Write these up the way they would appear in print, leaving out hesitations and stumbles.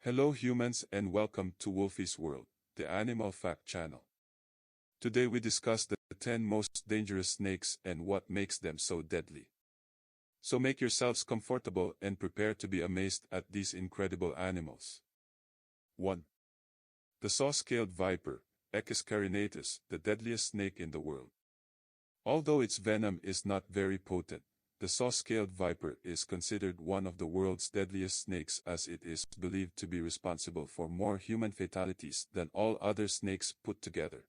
Hello humans and welcome to Wolfys World, the animal fact channel. Today we discuss the 10 most dangerous snakes and what makes them so deadly. So make yourselves comfortable and prepare to be amazed at these incredible animals. 1. The saw-scaled viper, Echis carinatus, the deadliest snake in the world. Although its venom is not very potent, the saw-scaled viper is considered one of the world's deadliest snakes as it is believed to be responsible for more human fatalities than all other snakes put together.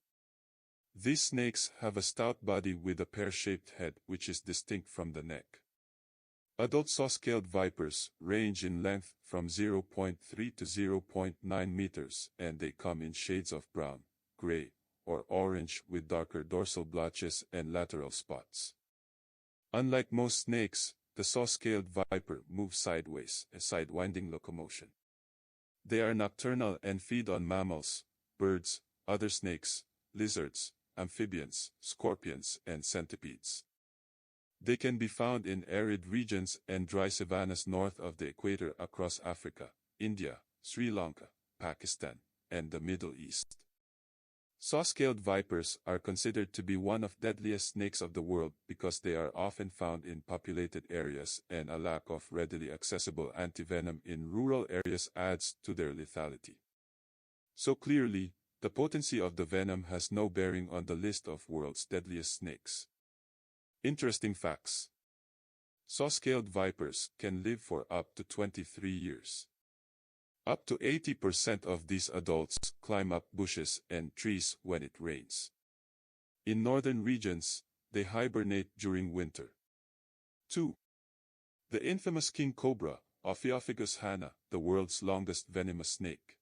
These snakes have a stout body with a pear-shaped head which is distinct from the neck. Adult saw-scaled vipers range in length from 0.3 to 0.9 meters and they come in shades of brown, gray, or orange with darker dorsal blotches and lateral spots. Unlike most snakes, the saw-scaled viper moves sideways, a sidewinding locomotion. They are nocturnal and feed on mammals, birds, other snakes, lizards, amphibians, scorpions, and centipedes. They can be found in arid regions and dry savannas north of the equator across Africa, India, Sri Lanka, Pakistan, and the Middle East. Saw-scaled vipers are considered to be one of the deadliest snakes of the world because they are often found in populated areas and a lack of readily accessible antivenom in rural areas adds to their lethality. So clearly, the potency of the venom has no bearing on the list of world's deadliest snakes. Interesting facts. Saw-scaled vipers can live for up to 23 years. Up to 80% of these adults climb up bushes and trees when it rains. In northern regions, they hibernate during winter. 2. The infamous king cobra, Ophiophagus hana, the world's longest venomous snake.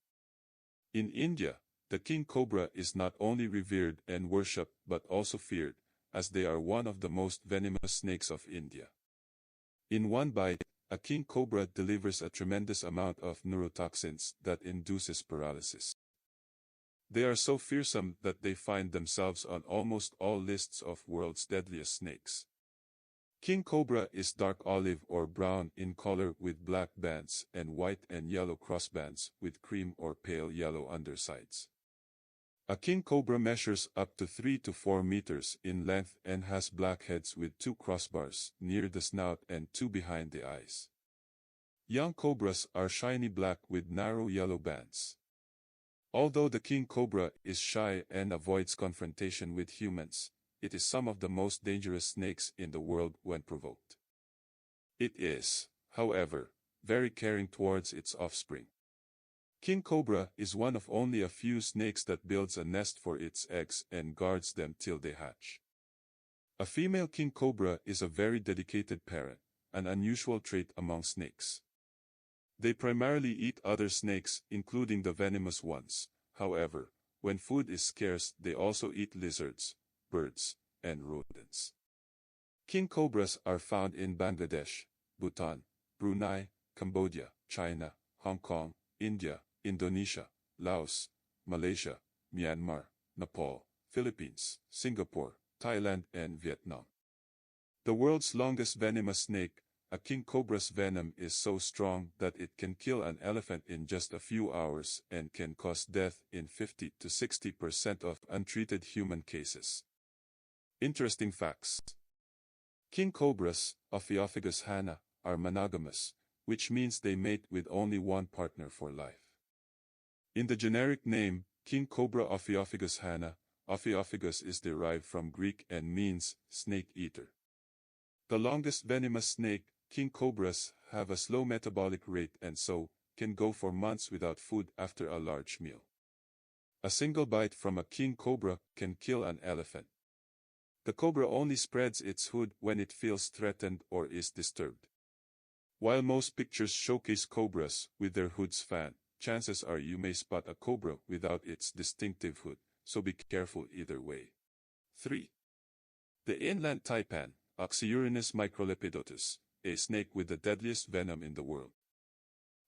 In India, the king cobra is not only revered and worshipped but also feared, as they are one of the most venomous snakes of India. In one bite, a king cobra delivers a tremendous amount of neurotoxins that induces paralysis. They are so fearsome that they find themselves on almost all lists of world's deadliest snakes. King cobra is dark olive or brown in color with black bands and white and yellow crossbands with cream or pale yellow undersides. A king cobra measures up to 3 to 4 meters in length and has black heads with 2 crossbars near the snout and 2 behind the eyes. Young cobras are shiny black with narrow yellow bands. Although the king cobra is shy and avoids confrontation with humans, it is some of the most dangerous snakes in the world when provoked. It is, however, very caring towards its offspring. King cobra is one of only a few snakes that builds a nest for its eggs and guards them till they hatch. A female king cobra is a very dedicated parent, an unusual trait among snakes. They primarily eat other snakes, including the venomous ones. However, when food is scarce, they also eat lizards, birds, and rodents. King cobras are found in Bangladesh, Bhutan, Brunei, Cambodia, China, Hong Kong, India, Indonesia, Laos, Malaysia, Myanmar, Nepal, Philippines, Singapore, Thailand, and Vietnam. The world's longest venomous snake, a king cobra's venom is so strong that it can kill an elephant in just a few hours and can cause death in 50 to 60% of untreated human cases. Interesting facts. King cobras, Ophiophagus hana, are monogamous, which means they mate with only one partner for life. In the generic name, king cobra Ophiophagus hana, Ophiophagus is derived from Greek and means snake eater. The longest venomous snake, king cobras, have a slow metabolic rate and so can go for months without food after a large meal. A single bite from a king cobra can kill an elephant. The cobra only spreads its hood when it feels threatened or is disturbed. While most pictures showcase cobras with their hoods fanned, chances are you may spot a cobra without its distinctive hood, so be careful either way. 3. The inland taipan, Oxyurinus microlepidotus, a snake with the deadliest venom in the world.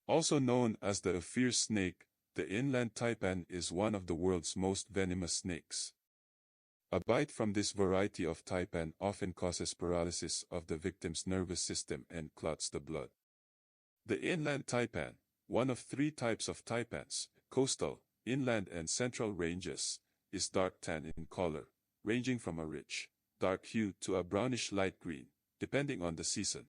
Also known as the fierce snake, the inland taipan is one of the world's most venomous snakes. A bite from this variety of taipan often causes paralysis of the victim's nervous system and clots the blood. The inland taipan, one of three types of taipans, coastal, inland and central ranges, is dark tan in color, ranging from a rich, dark hue to a brownish light green, depending on the season.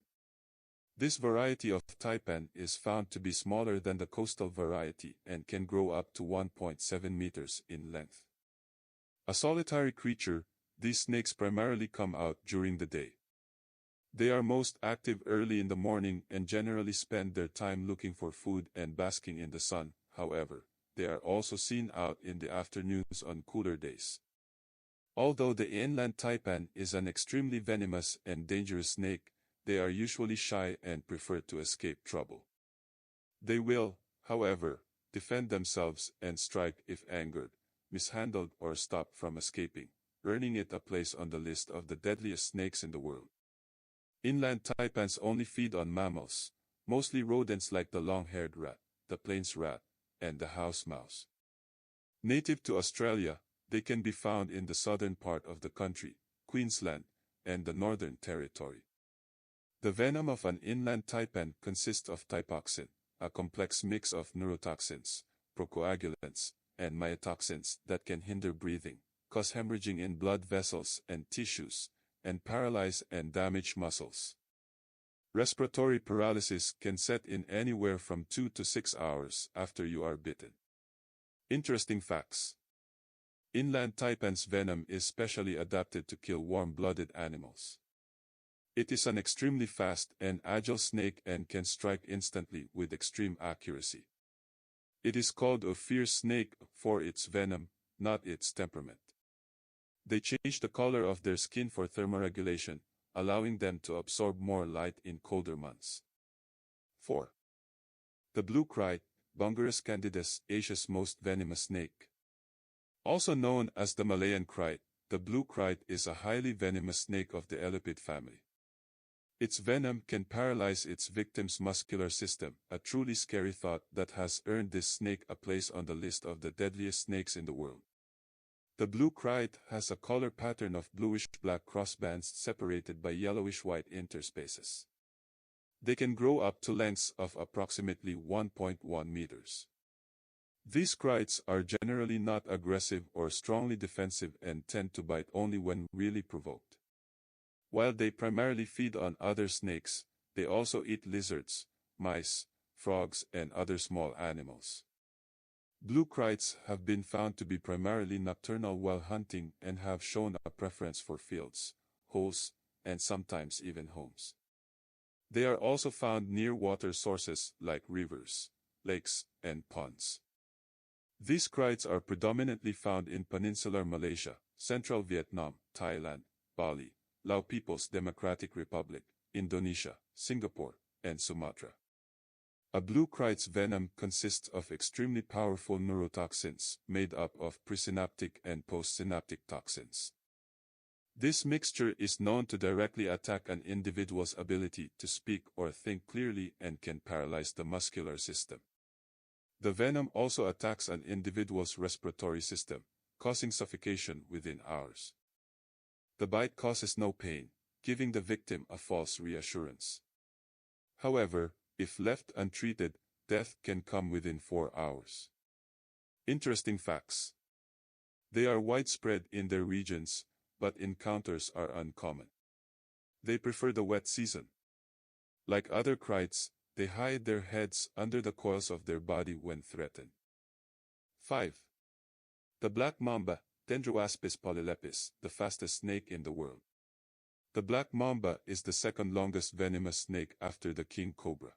This variety of taipan is found to be smaller than the coastal variety and can grow up to 1.7 meters in length. A solitary creature, these snakes primarily come out during the day. They are most active early in the morning and generally spend their time looking for food and basking in the sun. However, they are also seen out in the afternoons on cooler days. Although the inland taipan is an extremely venomous and dangerous snake, they are usually shy and prefer to escape trouble. They will, however, defend themselves and strike if angered, mishandled or stopped from escaping, earning it a place on the list of the deadliest snakes in the world. Inland taipans only feed on mammals, mostly rodents like the long-haired rat, the plains rat, and the house mouse. Native to Australia, they can be found in the southern part of the country, Queensland, and the Northern Territory. The venom of an inland taipan consists of taipoxin, a complex mix of neurotoxins, procoagulants, and myotoxins that can hinder breathing, cause hemorrhaging in blood vessels and tissues, and paralyze and damage muscles. Respiratory paralysis can set in anywhere from 2 to 6 hours after you are bitten. Interesting facts. Inland taipan's venom is specially adapted to kill warm-blooded animals. It is an extremely fast and agile snake and can strike instantly with extreme accuracy. It is called a fierce snake for its venom, not its temperament. They change the color of their skin for thermoregulation, allowing them to absorb more light in colder months. 4. The blue kite, Bungarus candidus, Asia's most venomous snake. Also known as the Malayan kite, the blue kite is a highly venomous snake of the elipid family. Its venom can paralyze its victim's muscular system, a truly scary thought that has earned this snake a place on the list of the deadliest snakes in the world. The blue kite has a color pattern of bluish-black crossbands separated by yellowish-white interspaces. They can grow up to lengths of approximately 1.1 meters. These kites are generally not aggressive or strongly defensive and tend to bite only when really provoked. While they primarily feed on other snakes, they also eat lizards, mice, frogs and other small animals. Blue kites have been found to be primarily nocturnal while hunting and have shown a preference for fields, holes, and sometimes even homes. They are also found near water sources like rivers, lakes, and ponds. These kites are predominantly found in peninsular Malaysia, central Vietnam, Thailand, Bali, Lao People's Democratic Republic, Indonesia, Singapore, and Sumatra. A blue kite's venom consists of extremely powerful neurotoxins made up of presynaptic and postsynaptic toxins. This mixture is known to directly attack an individual's ability to speak or think clearly and can paralyze the muscular system. The venom also attacks an individual's respiratory system, causing suffocation within hours. The bite causes no pain, giving the victim a false reassurance. However, if left untreated, death can come within 4 hours. Interesting facts. They are widespread in their regions, but encounters are uncommon. They prefer the wet season. Like other kites, they hide their heads under the coils of their body when threatened. 5. The black mamba, Dendroaspis polylepis, the fastest snake in the world. The black mamba is the second longest venomous snake after the king cobra.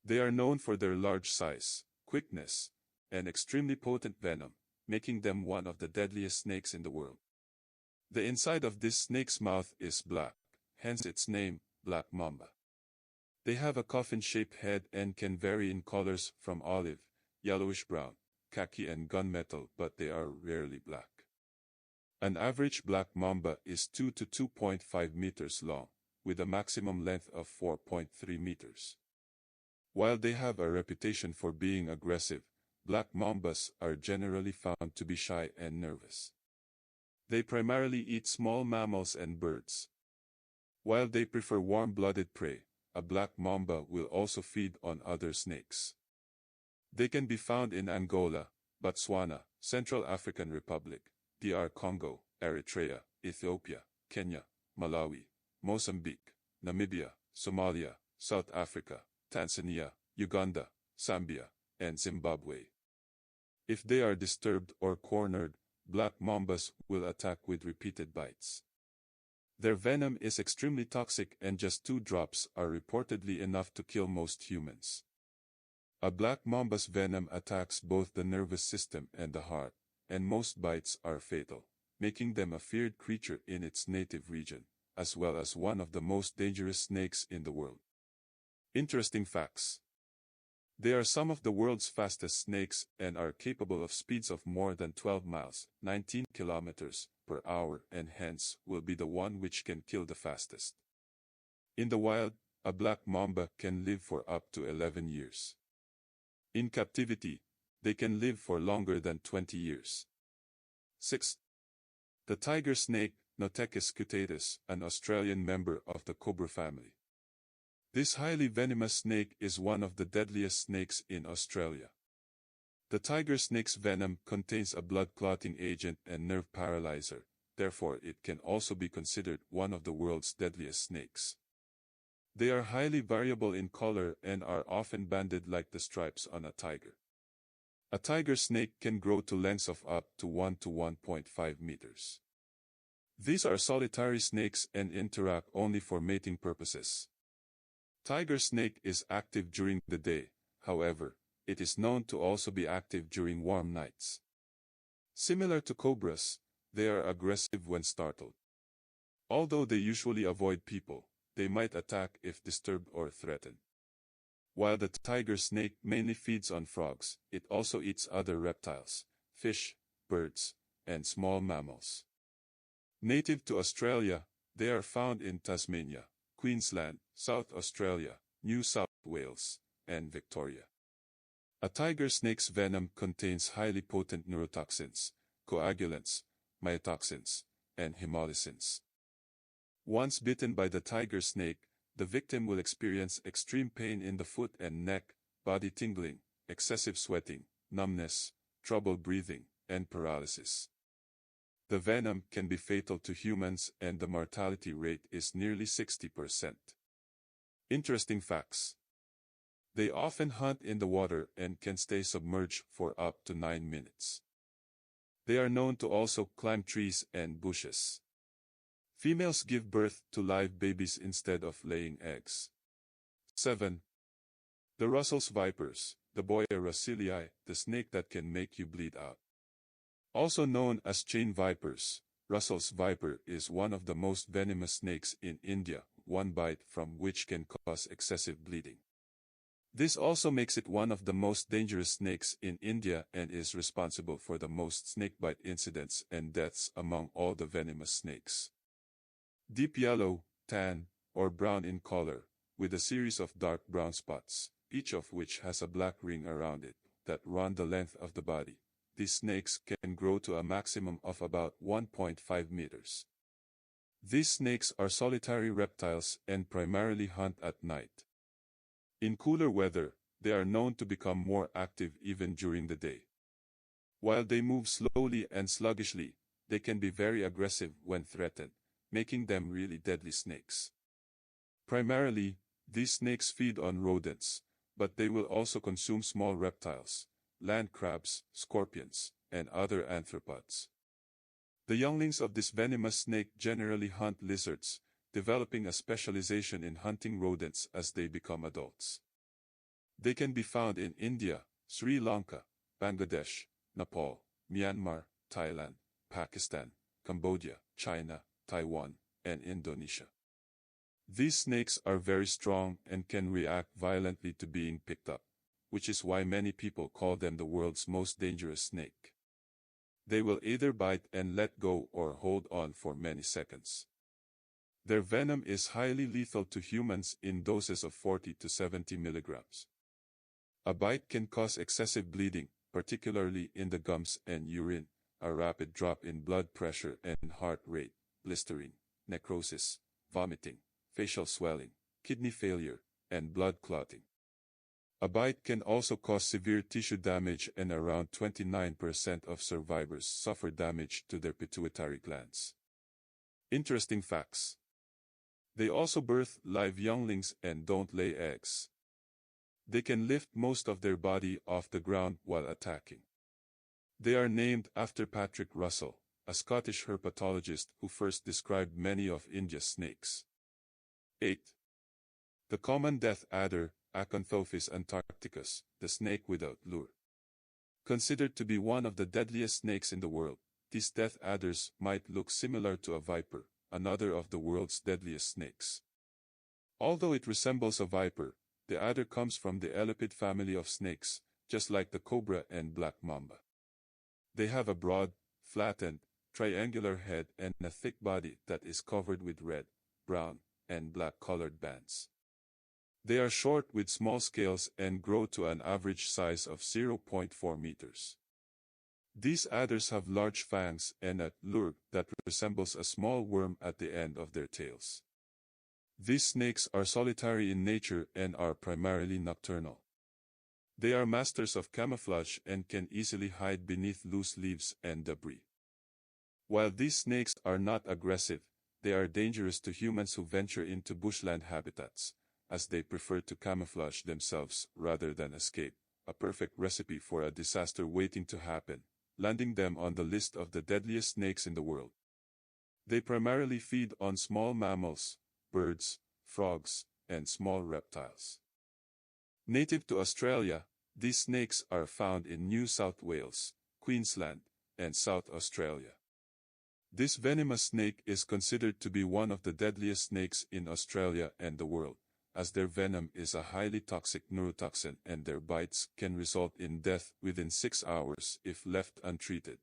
They are known for their large size, quickness, and extremely potent venom, making them one of the deadliest snakes in the world. The inside of this snake's mouth is black, hence its name, black mamba. They have a coffin-shaped head and can vary in colors from olive, yellowish-brown, khaki and gunmetal, but they are rarely black. An average black mamba is 2 to 2.5 meters long, with a maximum length of 4.3 meters. While they have a reputation for being aggressive, black mambas are generally found to be shy and nervous. They primarily eat small mammals and birds. While they prefer warm-blooded prey, a black mamba will also feed on other snakes. They can be found in Angola, Botswana, Central African Republic, DR Congo, Eritrea, Ethiopia, Kenya, Malawi, Mozambique, Namibia, Somalia, South Africa, Tanzania, Uganda, Zambia, and Zimbabwe. If they are disturbed or cornered, black mambas will attack with repeated bites. Their venom is extremely toxic and just 2 drops are reportedly enough to kill most humans. A black mamba's venom attacks both the nervous system and the heart, and most bites are fatal, making them a feared creature in its native region, as well as one of the most dangerous snakes in the world. Interesting facts. They are some of the world's fastest snakes and are capable of speeds of more than 12 miles, 19 kilometers per hour, and hence will be the one which can kill the fastest. In the wild, a black mamba can live for up to 11 years. In captivity, they can live for longer than 20 years. 6. The tiger snake, Notechis cutatus, an Australian member of the cobra family. This highly venomous snake is one of the deadliest snakes in Australia. The tiger snake's venom contains a blood-clotting agent and nerve paralyzer, therefore it can also be considered one of the world's deadliest snakes. They are highly variable in color and are often banded like the stripes on a tiger. A tiger snake can grow to lengths of up to 1 to 1.5 meters. These are solitary snakes and interact only for mating purposes. Tiger snake is active during the day, however, it is known to also be active during warm nights. Similar to cobras, they are aggressive when startled. Although they usually avoid people, they might attack if disturbed or threatened. While the tiger snake mainly feeds on frogs, it also eats other reptiles, fish, birds, and small mammals. Native to Australia, they are found in Tasmania, Queensland, South Australia, New South Wales, and Victoria. A tiger snake's venom contains highly potent neurotoxins, coagulants, myotoxins, and hemolycins. Once bitten by the tiger snake, the victim will experience extreme pain in the foot and neck, body tingling, excessive sweating, numbness, trouble breathing, and paralysis. The venom can be fatal to humans and the mortality rate is nearly 60%. Interesting facts. They often hunt in the water and can stay submerged for up to 9 minutes. They are known to also climb trees and bushes. Females give birth to live babies instead of laying eggs. 7. The Russell's vipers, the Boya russellii, the snake that can make you bleed out. Also known as chain vipers, Russell's viper is one of the most venomous snakes in India, one bite from which can cause excessive bleeding. This also makes it one of the most dangerous snakes in India and is responsible for the most snakebite incidents and deaths among all the venomous snakes. Deep yellow, tan, or brown in color, with a series of dark brown spots, each of which has a black ring around it, that run the length of the body. These snakes can grow to a maximum of about 1.5 meters. These snakes are solitary reptiles and primarily hunt at night. In cooler weather, they are known to become more active even during the day. While they move slowly and sluggishly, they can be very aggressive when threatened, making them really deadly snakes. Primarily, these snakes feed on rodents, but they will also consume small reptiles, land crabs, scorpions, and other arthropods. The younglings of this venomous snake generally hunt lizards, developing a specialization in hunting rodents as they become adults. They can be found in India, Sri Lanka, Bangladesh, Nepal, Myanmar, Thailand, Pakistan, Cambodia, China, Taiwan, and Indonesia. These snakes are very strong and can react violently to being picked up, which is why many people call them the world's most dangerous snake. They will either bite and let go or hold on for many seconds. Their venom is highly lethal to humans in doses of 40 to 70 milligrams. A bite can cause excessive bleeding, particularly in the gums and urine, a rapid drop in blood pressure and heart rate, blistering, necrosis, vomiting, facial swelling, kidney failure, and blood clotting. A bite can also cause severe tissue damage, and around 29% of survivors suffer damage to their pituitary glands. Interesting facts. They also birth live younglings and don't lay eggs. They can lift most of their body off the ground while attacking. They are named after Patrick Russell, a Scottish herpetologist who first described many of India's snakes. 8. The common death adder, Acanthopsis antarcticus, the snake without lure. Considered to be one of the deadliest snakes in the world, these death adders might look similar to a viper, another of the world's deadliest snakes. Although it resembles a viper, the adder comes from the elipid family of snakes, just like the cobra and black mamba. They have a broad, flattened, triangular head and a thick body that is covered with red, brown, and black colored bands. They are short with small scales and grow to an average size of 0.4 meters. These adders have large fangs and a lure that resembles a small worm at the end of their tails. These snakes are solitary in nature and are primarily nocturnal. They are masters of camouflage and can easily hide beneath loose leaves and debris. While these snakes are not aggressive, they are dangerous to humans who venture into bushland habitats, as they prefer to camouflage themselves rather than escape, a perfect recipe for a disaster waiting to happen, landing them on the list of the deadliest snakes in the world. They primarily feed on small mammals, birds, frogs, and small reptiles. Native to Australia, these snakes are found in New South Wales, Queensland, and South Australia. This venomous snake is considered to be one of the deadliest snakes in Australia and the world, as their venom is a highly toxic neurotoxin and their bites can result in death within 6 hours if left untreated.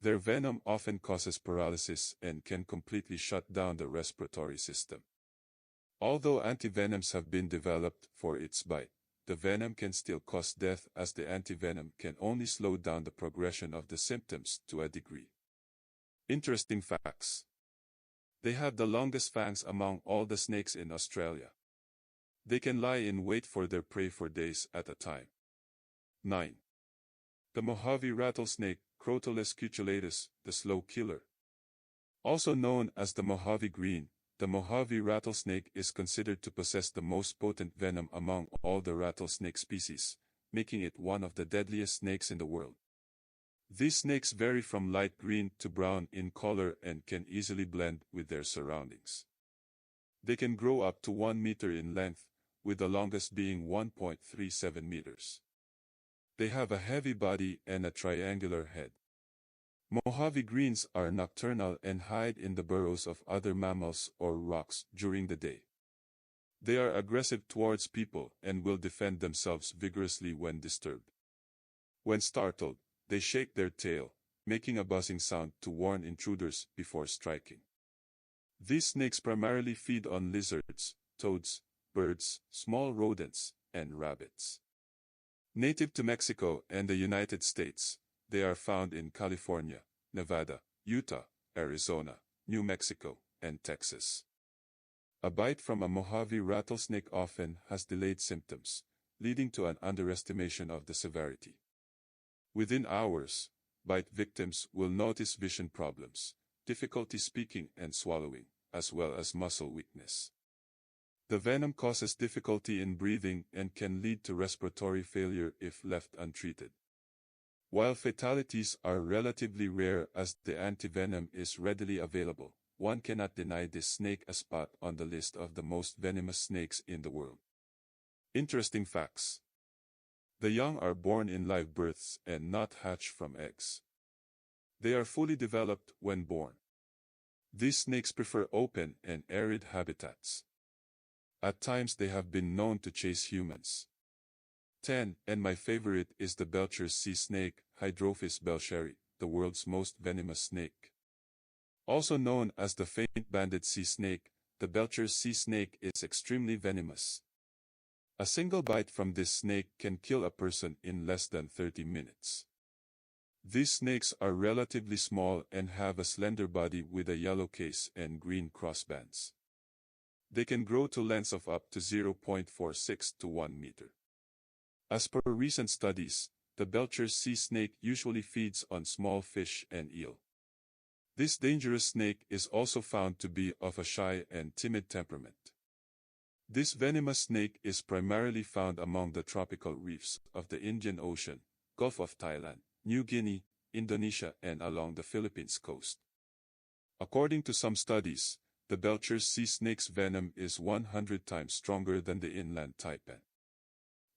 Their venom often causes paralysis and can completely shut down the respiratory system. Although antivenoms have been developed for its bite, the venom can still cause death as the antivenom can only slow down the progression of the symptoms to a degree. Interesting facts. They have the longest fangs among all the snakes in Australia. They can lie in wait for their prey for days at a time. 9. The Mojave rattlesnake, Crotalus cucullatus, the slow killer. Also known as the Mojave green, the Mojave rattlesnake is considered to possess the most potent venom among all the rattlesnake species, making it one of the deadliest snakes in the world. These snakes vary from light green to brown in color and can easily blend with their surroundings. They can grow up to 1 meter in length, with the longest being 1.37 meters. They have a heavy body and a triangular head. Mojave greens are nocturnal and hide in the burrows of other mammals or rocks during the day. They are aggressive towards people and will defend themselves vigorously when disturbed. When startled, they shake their tail, making a buzzing sound to warn intruders before striking. These snakes primarily feed on lizards, toads, birds, small rodents, and rabbits. Native to Mexico and the United States, they are found in California, Nevada, Utah, Arizona, New Mexico, and Texas. A bite from a Mojave rattlesnake often has delayed symptoms, leading to an underestimation of the severity. Within hours, bite victims will notice vision problems, difficulty speaking and swallowing, as well as muscle weakness. The venom causes difficulty in breathing and can lead to respiratory failure if left untreated. While fatalities are relatively rare as the antivenom is readily available, one cannot deny this snake a spot on the list of the most venomous snakes in the world. Interesting facts. The young are born in live births and not hatched from eggs. They are fully developed when born. These snakes prefer open and arid habitats. At times they have been known to chase humans. 10. And my favorite is the Belcher's sea snake, Hydrophis belcheri, the world's most venomous snake. Also known as the faint-banded sea snake, the Belcher's sea snake is extremely venomous. A single bite from this snake can kill a person in less than 30 minutes. These snakes are relatively small and have a slender body with a yellow case and green crossbands. They can grow to lengths of up to 0.46 to 1 meter. As per recent studies, the Belcher's sea snake usually feeds on small fish and eel. This dangerous snake is also found to be of a shy and timid temperament. This venomous snake is primarily found among the tropical reefs of the Indian Ocean, Gulf of Thailand, New Guinea, Indonesia and along the Philippines coast. According to some studies, the Belcher's sea snake's venom is 100 times stronger than the inland taipan.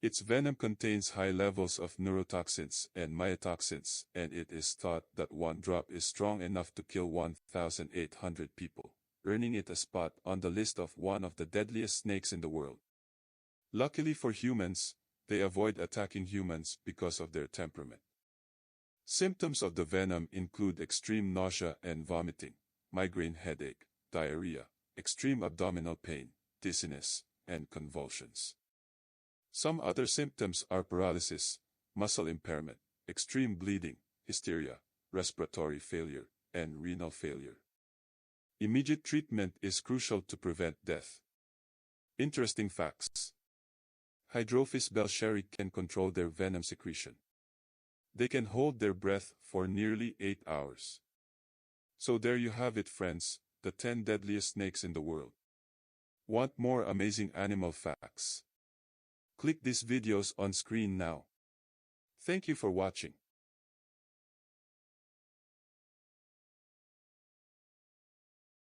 Its venom contains high levels of neurotoxins and mycotoxins, and it is thought that one drop is strong enough to kill 1,800 people, earning it a spot on the list of one of the deadliest snakes in the world. Luckily for humans, they avoid attacking humans because of their temperament. Symptoms of the venom include extreme nausea and vomiting, migraine headache, diarrhea, extreme abdominal pain, dizziness, and convulsions. Some other symptoms are paralysis, muscle impairment, extreme bleeding, hysteria, respiratory failure, and renal failure. Immediate treatment is crucial to prevent death. Interesting facts. Hydrophis belcheri can control their venom secretion. They can hold their breath for nearly 8 hours. So there you have it, friends, the 10 deadliest snakes in the world. Want more amazing animal facts? Click these videos on screen now. Thank you for watching.